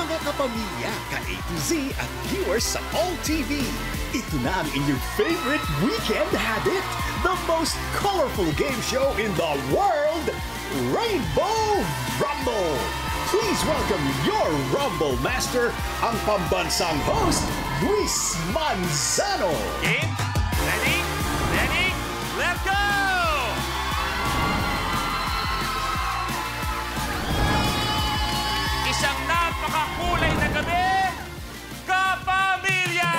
Mga kapamilya, ka-A to Z at viewers sa All TV. Ito na ang inyong favorite weekend habit. The most colorful game show in the world, Rainbow Rumble. Please welcome your Rumble Master, ang pambansang host, Luis Manzano. Game, ready, let's go! Isang napakakulay na gabi, kapamilya!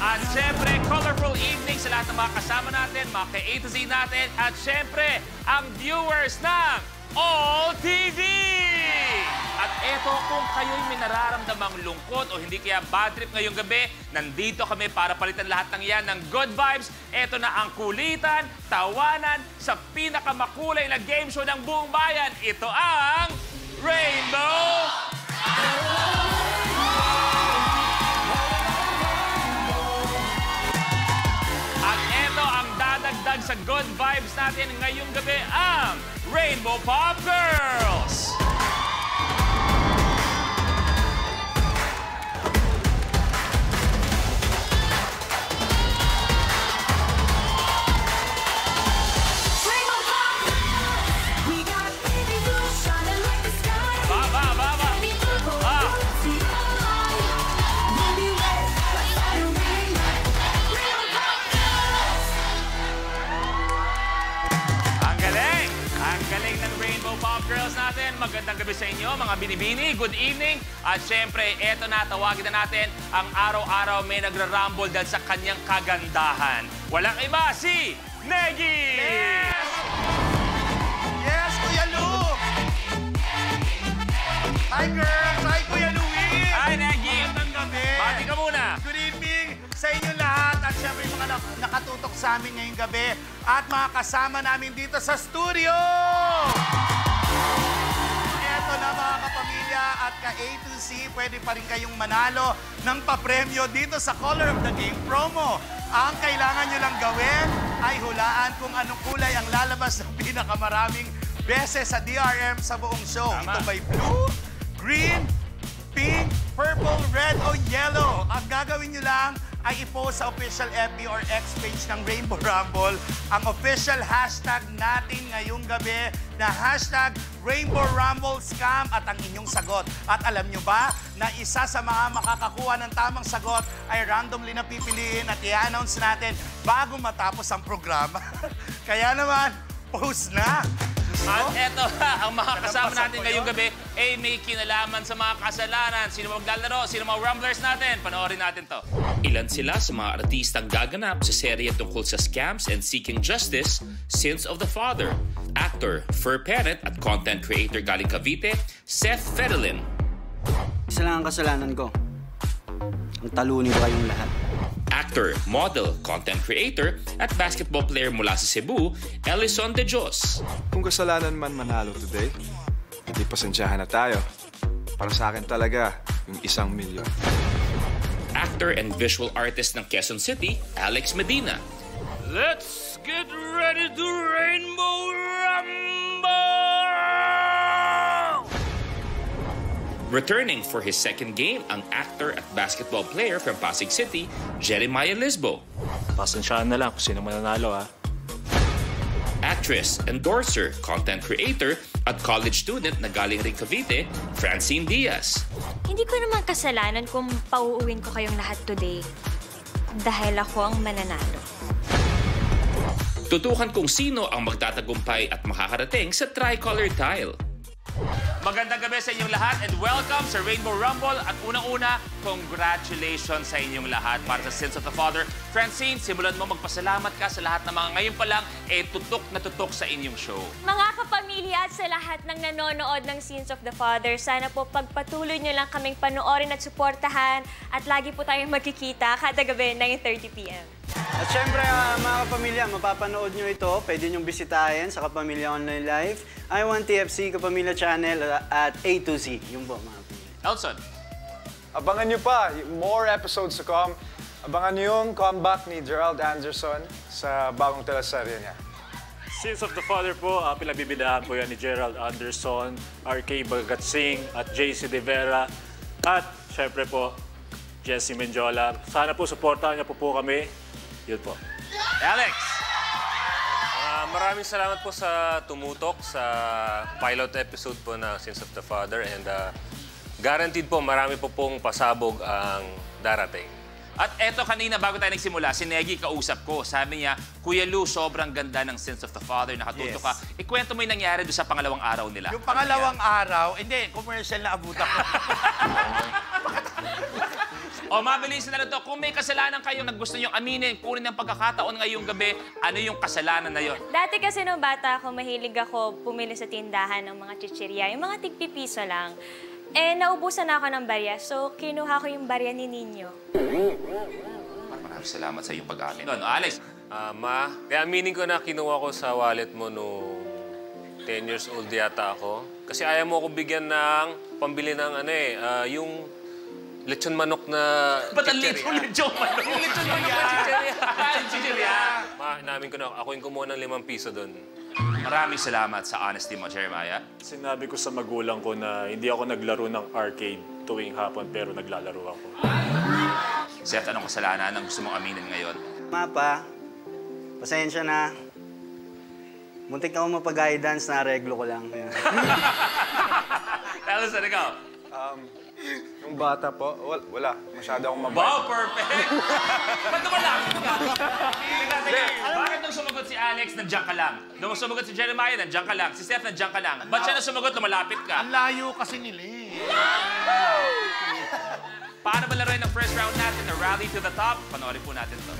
At syempre, colorful evening sa lahat ng mga kasama natin, mga ka-A to Z natin, at syempre, ang viewers ng All TV! At eto, kung kayo'y may nararamdamang lungkot o hindi kaya bad trip ngayong gabi, nandito kami para palitan lahat ng yan ng good vibes. Eto na ang kulitan, tawanan sa pinakamakulay na game show ng buong bayan. Ito ang Rainbow At eto ang dadagdag sa good vibes natin ngayong gabi, ang Rainbow Pop Girls! Girls natin, magandang gabi sa inyo, mga binibini, good evening. At syempre, eto na, tawagin na natin ang araw-araw may nagra-rumble dahil sa kanyang kagandahan. Walang iba, si Negi! Yes! Yes, Kuya Lu! Hi, girls! Hi, Kuya Louie! Hi, Negi! Magandang gabi! Bati ka muna! Good evening sa inyo lahat at syempre yung mga nakatutok sa amin ngayong gabi at mga kasama namin dito sa studio! Ito na mga kapamilya at ka-A to Z, pwede pa rin kayong manalo ng papremyo dito sa Color of the Game promo. Ang kailangan nyo lang gawin ay hulaan kung anong kulay ang lalabas ng pinakamaraming beses sa DRM sa buong show. Tama. Ito ba'y blue, green, pink, purple, red o yellow? Ang gagawin nyo lang ay i-post sa official FB or X page ng Rainbow Rumble ang official hashtag natin ngayong gabi na hashtag Rainbow Rumble Scam at ang inyong sagot. At alam nyo ba na isa sa mga makakakuha ng tamang sagot ay randomly na pipiliin at i-announce natin bago matapos ang programa. Kaya naman, post na! At eto, ang mga kasama natin ngayong gabi ay may kinalaman sa mga kasalanan. Sino maglalaro? Sino mga Rumblers natin? Panoorin natin to. Ilan sila sa mga artistang gaganap sa serye tungkol sa scams and seeking justice, Sins of the Father. Actor, fur parent at content creator galing Cavite, Seth Fedelin. Isa lang ang kasalanan ko. Ang talunin ko kayong lahat. Actor, model, content creator at basketball player mula sa Cebu, Ellison De Jos. Kung kasalanan man manalo today, hindi pasensyahan na tayo. Para sa akin talaga, yung 1 milyon. Actor and visual artist ng Quezon City, Alex Medina. Let's get ready to Rainbow Rumble! Returning for his second game, ang actor at basketball player from Pasig City, Jeremiah Lisbo. Pasensyahan na lang kung sino mananalo, ha? Actress, endorser, content creator, at college student na galing rin Cavite, Francine Diaz. Hindi ko naman kasalanan kung pauuwin ko kayong lahat today. Dahil ako ang mananalo. Tutukan kung sino ang magtatagumpay at makakarating sa tricolor tile. Magandang gabi sa inyong lahat and welcome sa Rainbow Rumble. At unang-una, congratulations sa inyong lahat para sa Sins of the Father. Francine, simulan mo magpasalamat ka sa lahat ng mga ngayon pa lang tutok na tutok sa inyong show. Mga kapamilya at sa lahat ng nanonood ng Sins of the Father, sana po pagpatuloy nyo lang kaming panoorin at suportahan at lagi po tayong magkikita kada gabi 9:30 p.m. At syempre, mga kapamilya, mapapanood nyo ito. Pwede nyong bisitahin sa Kapamilya Online Live, I1TFC, Kapamilya Channel, at A to Z. Yung po, mga kapamilya. Elson. Abangan nyo pa, more episodes to come. Abangan nyo yung comeback ni Gerald Anderson sa bagong teleserye niya. Sins of the Father po, pinagbibidahan po yan ni Gerald Anderson, RK Bagatsing, at JC De Vera, at syempre po, Jesse Menjola. Sana po, supportahan niyo po kami. Yun po. Alex! Maraming salamat po sa tumutok sa pilot episode po ng Sins of the Father and guaranteed po marami po pong pasabog ang darating. At eto kanina, bago tayo nagsimula, si Negi kausap ko. Sabi niya, Kuya Lou, sobrang ganda ng Sins of the Father, nakatuto ka. Ikwento mo yung nangyari doon sa pangalawang araw nila. Yung pangalawang araw, hindi, commercial na abutan ko. O, mabilis na lang to. Kung may kasalanan kayo na gusto nyo aminin, kunin ng pagkakataon ngayong gabi, ano yung kasalanan na yon? Dati kasi nung bata ako, mahilig ako pumili sa tindahan ng mga chichirya. Yung mga tigpipiso lang. Eh, naubusan na ako ng barya. So, kinuha ko yung barya ni Ninyo. Maraming salamat sa iyong pag-amin. Alex? Ma, kaya aminin ko na kinuha ko sa wallet mo nung 10 years old yata ako. Kasi ayaw mo ako bigyan ng pambili ng yung lechon manok na Ba't ang lechon manok? Yung lechon manok na chichirya. Ma, inamin ko na ako yung kumuha ng 5 piso doon. Maraming salamat sa honesty mo, Jeremiah. Sinabi ko sa magulang ko na hindi ako naglaro ng arcade tuwing hapon pero naglalaro ako. Seth, anong kasalanan ang gusto mong aminin ngayon? Mapa, pasensya na. Muntik na ako mapag-guidance, na-reglo ko lang. Alison, ikaw? Yung bata po, wala. Masyado akong mabait. Wow, perfect! Ba't lumalapit ka? Bakit nung sumagot si Alex, nandiyan ka lang? Nung sumagot si Jeremiah, nandiyan ka lang. Si Seth, nandiyan ka lang. Ba't siya na sumagot, lumalapit ka? Ang layo kasi nila eh. Paano ba laruin ang first round natin na Rally to the Top? Panoorin po natin to.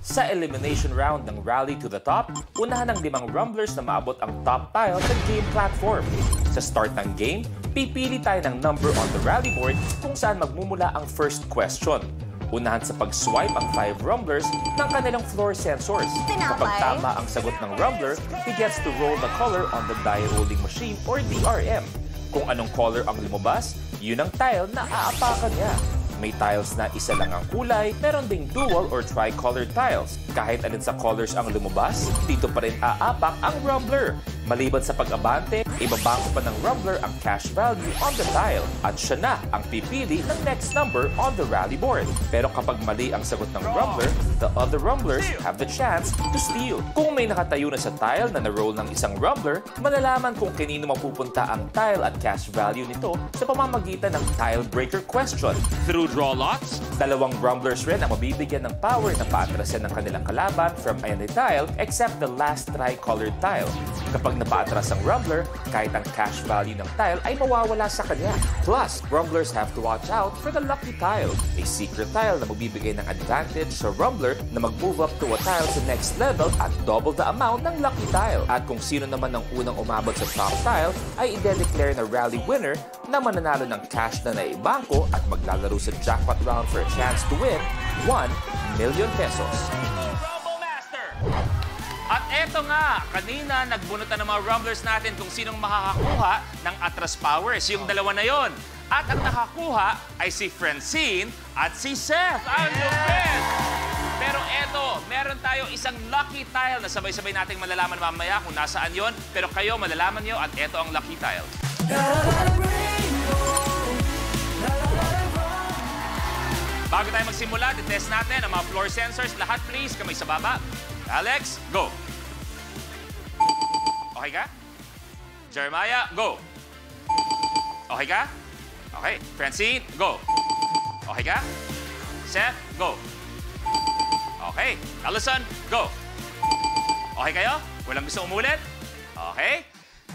Sa elimination round ng Rally to the Top, unahan ng 5 rumblers na maabot ang top tile sa game platform. Sa start ng game, pipili tayo ng number on the rally board kung saan magmumula ang first question. Unahan sa pag-swipe ang 5 rumblers ng kanilang floor sensors. Kapag tama ang sagot ng rumbler, he gets to roll the color on the die rolling machine or DRM. Kung anong color ang lumabas, yun ang tile na aapakan niya. May tiles na isa lang ang kulay, meron ding dual or tri-colored tiles. Kahit alin sa colors ang lumabas, dito pa rin aapak ang rumbler. Maliban sa pag-abante, ibabangko pa ng rumbler ang cash value on the tile at siya na ang pipili ng next number on the rally board. Pero kapag mali ang sagot ng rumbler, the other rumblers have the chance to steal. Kung may nakatayo na sa tile na na-roll ng isang rumbler, malalaman kung kanino mapupunta ang tile at cash value nito sa pamamagitan ng tile breaker question. Through draw lots, 2 rumblers rin ang mabibigyan ng power na paatrasan ng kanilang kalaban from any tile except the last tri-colored tile. Kapag napaatras ang rumbler, kahit ang cash value ng tile ay mawawala sa kanya. Plus, rumblers have to watch out for the lucky tile, a secret tile na magbibigay ng advantage sa rumbler na mag-move up to a tile sa next level at double the amount ng lucky tile. At kung sino naman ang unang umabot sa top tile ay i-declare na rally winner na mananalo ng cash na naibangko at maglalaro sa jackpot round for a chance to win 1 million pesos. Rumble Master! At eto nga, kanina nagbunutan ng mga rumblers natin kung sinong makakakuha ng Atras Powers, yung dalawa na yon. At ang nakakuha ay si Francine at si Seth. Ang lupit! Pero eto, meron tayo isang lucky tile na sabay-sabay nating malalaman mamaya kung nasaan yon. Pero kayo malalaman nyo at eto ang lucky tile. Bago tayo magsimula, test natin ang mga floor sensors. Lahat please, kamay sa baba. Alex, go. Okay ka? Jeremiah, go. Okay ka? Okay. Francine, go. Okay ka? Seth, go. Okay. Alison, go. Okay kayo? Walang gusto umulit? Okay.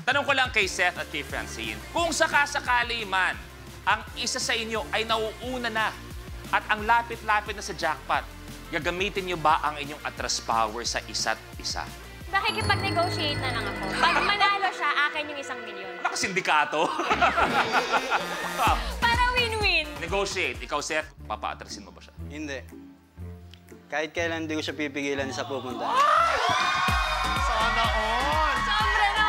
Tanong ko lang kay Seth at kay Francine, kung sakasakali man ang isa sa inyo ay nauuna na at ang lapit-lapit na sa jackpot, gagamitin niyo ba ang inyong Atras power sa isa't isa? Nakikipag-negotiate na lang ako. Pag manalo siya, akin yung 1 milyon. Nakasindikato. Para win-win. Negotiate. Ikaw, Seth, papaatrasin mo ba siya? Hindi. Kahit kailan hindi ko siya pipigilan sa pupunta. Sana all! Sobra no!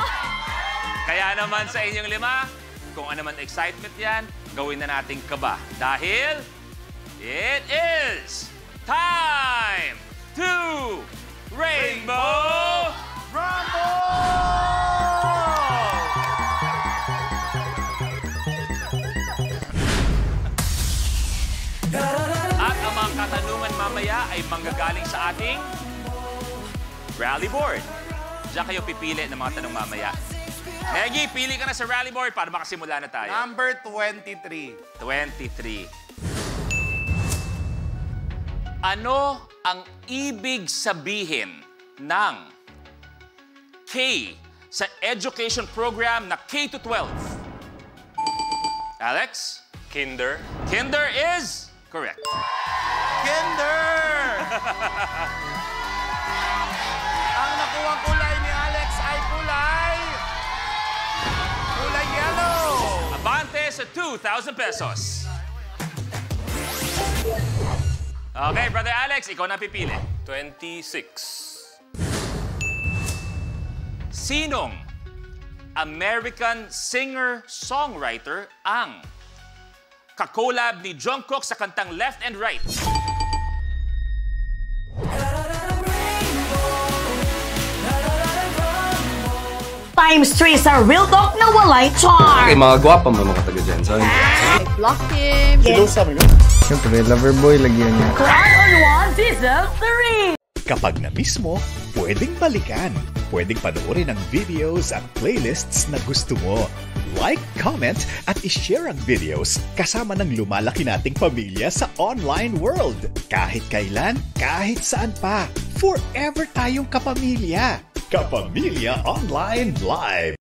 Kaya naman sa inyong 5, kung ano man excitement yan, gawin na nating kaba. Dahil, it is time to Rainbow Rumble! mamaya ay manggagaling sa ating rally board. Diyan kayo pipili ng mga tanong mamaya. Negi, pili ka na sa rally board para makasimula na tayo. Number 23. 23. Ano ang ibig sabihin ng K sa education program na K-12? Alex? Kinder. Kinder is correct. Kinder! Ang nakuha kulay ni Alex ay kulay yellow. Abante sa 2,000 pesos. Okay, Brother Alex, ikaw na pipili. 26. Sinong American singer-songwriter ang kakolab ni Jungkook sa kantang Left and Right? Times 3 sa Real Talk na walay charm. Okay, mga gwapa mo mga taga dyan. So, Block him. Siyempre, lover boy, lagyan niya. Cry on 1 Season 3. Kapag na-miss mo, pwedeng balikan. Pwedeng panoorin ang videos at playlists na gusto mo. Like, comment, at ishare ang videos kasama ng lumalaki nating pamilya sa online world. Kahit kailan, kahit saan pa. Forever tayong kapamilya. Kapamilya Online Live.